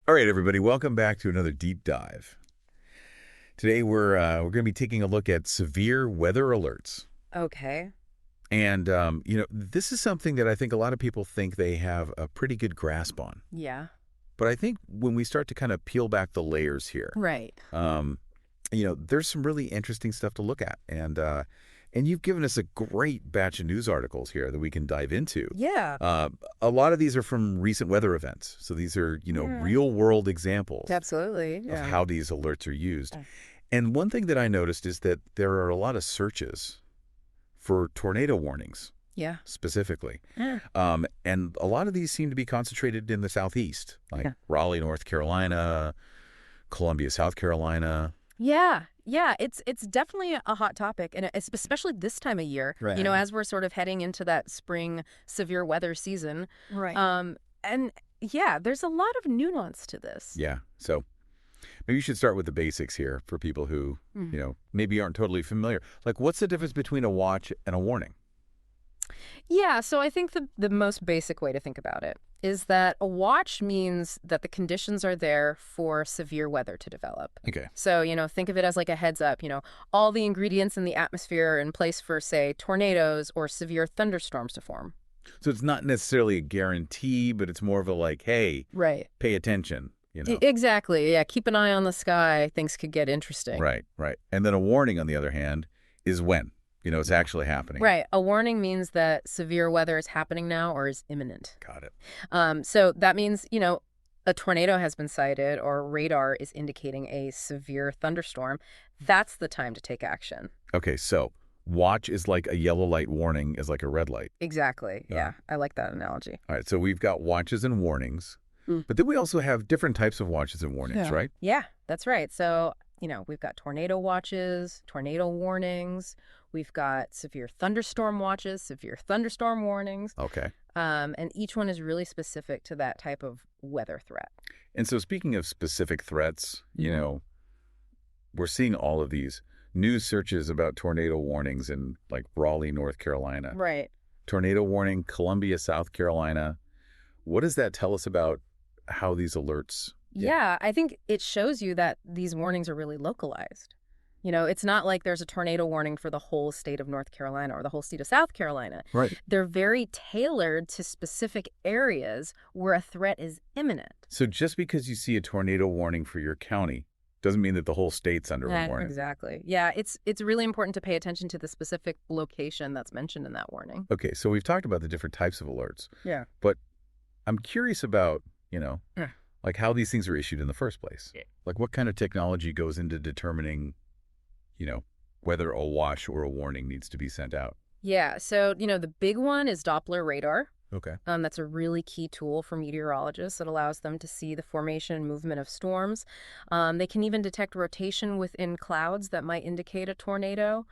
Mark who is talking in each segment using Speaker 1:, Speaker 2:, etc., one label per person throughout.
Speaker 1: All right, everybody, welcome back to another deep dive. Today we're going to be taking a look at severe weather alerts.
Speaker 2: Okay.
Speaker 1: And, this is something that I think a lot of people think they have a pretty good grasp on.
Speaker 2: Yeah.
Speaker 1: But I think when we start to kind of peel back the layers here,
Speaker 2: Right.
Speaker 1: there's some really interesting stuff to look at. And you've given us a great batch of news articles here that we can dive into.
Speaker 2: Yeah.
Speaker 1: A lot of these are from recent weather events. So these are,
Speaker 2: Yeah.
Speaker 1: real world examples
Speaker 2: Absolutely.
Speaker 1: of
Speaker 2: Yeah.
Speaker 1: how these alerts are used.
Speaker 2: Yeah.
Speaker 1: And one thing that I noticed is that there are a lot of searches for tornado warnings
Speaker 2: Yeah.
Speaker 1: specifically.
Speaker 2: Yeah.
Speaker 1: And a lot of these seem to be concentrated in the Southeast, like
Speaker 2: Yeah.
Speaker 1: Raleigh, North Carolina, Columbia, South Carolina.
Speaker 2: Yeah. Yeah. It's definitely a hot topic, and it's especially this time of year.
Speaker 1: Right.
Speaker 2: As we're sort of heading into that spring severe weather season.
Speaker 3: Right.
Speaker 2: And yeah, there's a lot of nuance to this.
Speaker 1: Yeah. So maybe you should start with the basics here for people who, maybe aren't totally familiar. Like, what's the difference between a watch and a warning?
Speaker 2: Yeah, so I think the most basic way to think about it is that a watch means that the conditions are there for severe weather to develop.
Speaker 1: Okay.
Speaker 2: So, think of it as like a heads up, all the ingredients in the atmosphere are in place for, say, tornadoes or severe thunderstorms to form.
Speaker 1: So it's not necessarily a guarantee, but it's more of a like, hey,
Speaker 2: Right.
Speaker 1: pay attention,
Speaker 2: Exactly. Yeah, keep an eye on the sky. Things could get interesting.
Speaker 1: Right, right. And then a warning, on the other hand, is when, it's actually happening.
Speaker 2: Right. A warning means that severe weather is happening now or is imminent.
Speaker 1: Got it.
Speaker 2: So that means, a tornado has been sighted or radar is indicating a severe thunderstorm. That's the time to take action.
Speaker 1: Okay, so watch is like a yellow light, warning is like a red light.
Speaker 2: Exactly. Yeah. I like that analogy.
Speaker 1: All right, so we've got watches and warnings, but then we also have different types of watches and warnings, right?
Speaker 2: Yeah, that's right. So, we've got tornado watches, tornado warnings. We've got severe thunderstorm watches, severe thunderstorm warnings.
Speaker 1: Okay.
Speaker 2: And each one is really specific to that type of weather threat.
Speaker 1: And so speaking of specific threats, we're seeing all of these news searches about tornado warnings in like Raleigh, North Carolina.
Speaker 2: Right.
Speaker 1: Tornado warning, Columbia, South Carolina. What does that tell us about how these alerts?
Speaker 2: Yeah, I think it shows you that these warnings are really localized. It's not like there's a tornado warning for the whole state of North Carolina or the whole state of South Carolina.
Speaker 1: Right.
Speaker 2: They're very tailored to specific areas where a threat is imminent.
Speaker 1: So just because you see a tornado warning for your county doesn't mean that the whole state's under a warning.
Speaker 2: Exactly. Yeah, it's really important to pay attention to the specific location that's mentioned in that warning.
Speaker 1: Okay, so we've talked about the different types of alerts.
Speaker 2: Yeah.
Speaker 1: But I'm curious about, like how these things are issued in the first place.
Speaker 3: Yeah.
Speaker 1: Like what kind of technology goes into determining, whether a watch or a warning needs to be sent out?
Speaker 2: Yeah, so, the big one is Doppler radar.
Speaker 1: Okay.
Speaker 2: That's a really key tool for meteorologists. It allows them to see the formation and movement of storms. They can even detect rotation within clouds that might indicate a tornado.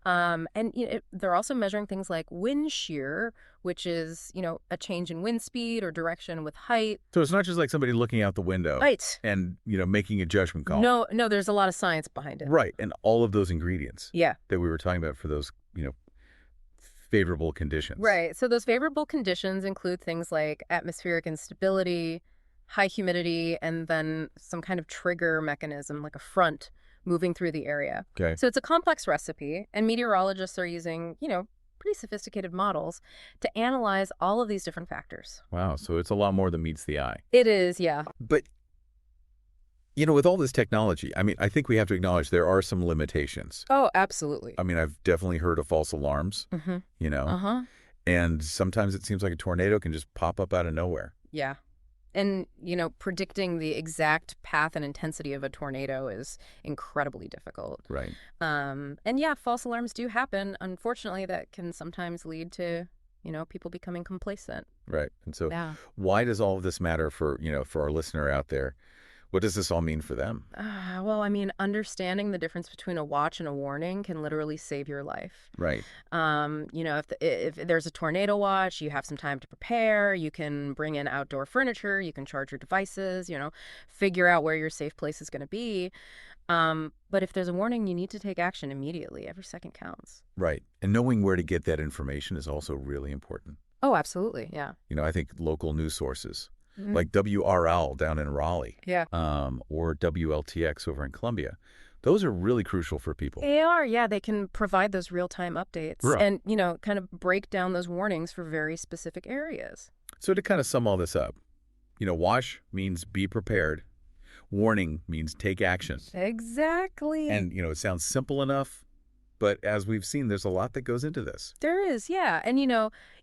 Speaker 2: They're also measuring things like wind shear, which is, a change in wind speed or direction with height.
Speaker 1: So it's not just like somebody looking out the window
Speaker 2: Right.
Speaker 1: and, making a judgment call.
Speaker 2: No, there's a lot of science behind it.
Speaker 1: Right. And all of those ingredients
Speaker 2: Yeah.
Speaker 1: that we were talking about for those, favorable conditions.
Speaker 2: Right. So those favorable conditions include things like atmospheric instability, high humidity, and then some kind of trigger mechanism like a front moving through the area.
Speaker 1: Okay.
Speaker 2: So it's a complex recipe, and meteorologists are using, pretty sophisticated models to analyze all of these different factors.
Speaker 1: Wow. So it's a lot more than meets the eye.
Speaker 2: It is, yeah.
Speaker 1: But, with all this technology, I think we have to acknowledge there are some limitations.
Speaker 2: Oh, absolutely.
Speaker 1: I've definitely heard of false alarms,
Speaker 2: Uh-huh.
Speaker 1: and sometimes it seems like a tornado can just pop up out of nowhere.
Speaker 2: Yeah. And, predicting the exact path and intensity of a tornado is incredibly difficult.
Speaker 1: Right.
Speaker 2: And yeah, false alarms do happen. Unfortunately, that can sometimes lead to, people becoming complacent.
Speaker 1: Right. And so
Speaker 2: Yeah.
Speaker 1: why does all of this matter for our listener out there? What does this all mean for them?
Speaker 2: Well, understanding the difference between a watch and a warning can literally save your life.
Speaker 1: Right.
Speaker 2: If there's a tornado watch, you have some time to prepare. You can bring in outdoor furniture. You can charge your devices, figure out where your safe place is going to be. But if there's a warning, you need to take action immediately. Every second counts.
Speaker 1: Right. And knowing where to get that information is also really important.
Speaker 2: Oh, absolutely. Yeah.
Speaker 1: I think local news sources like WRL down in Raleigh,
Speaker 2: Yeah.
Speaker 1: or WLTX over in Columbia. Those are really crucial for people.
Speaker 2: They are, yeah. They can provide those real-time updates
Speaker 1: Right.
Speaker 2: and, kind of break down those warnings for very specific areas.
Speaker 1: So to kind of sum all this up, WASH means be prepared. Warning means take action.
Speaker 2: Exactly.
Speaker 1: And, it sounds simple enough, but as we've seen, there's a lot that goes into this.
Speaker 2: There is, yeah. And,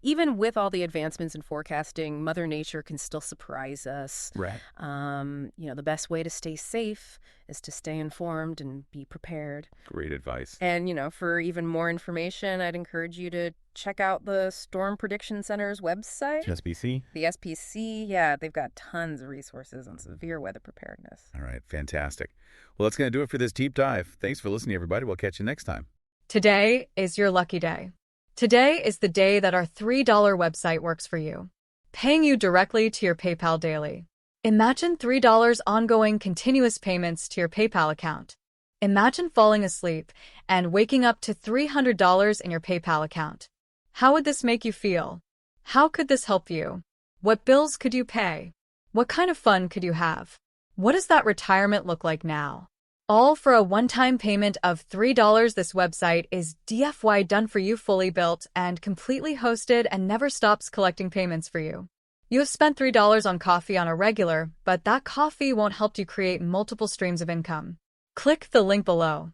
Speaker 2: even with all the advancements in forecasting, Mother Nature can still surprise us.
Speaker 1: Right.
Speaker 2: The best way to stay safe is to stay informed and be prepared.
Speaker 1: Great advice.
Speaker 2: And, for even more information, I'd encourage you to check out the Storm Prediction Center's website.
Speaker 1: SPC?
Speaker 2: The SPC, yeah, they've got tons of resources on severe weather preparedness.
Speaker 1: All right, fantastic. Well, that's going to do it for this deep dive. Thanks for listening, everybody. We'll catch you next time.
Speaker 3: Today is your lucky day. Today is the day that our $3 website works for you, paying you directly to your PayPal daily. Imagine $3 ongoing continuous payments to your PayPal account. Imagine falling asleep and waking up to $300 in your PayPal account. How would this make you feel? How could this help you? What bills could you pay? What kind of fun could you have? What does that retirement look like now? All for a one-time payment of $3. This website is DFY done for you, fully built and completely hosted, and never stops collecting payments for you. You have spent $3 on coffee on a regular, but that coffee won't help you create multiple streams of income. Click the link below.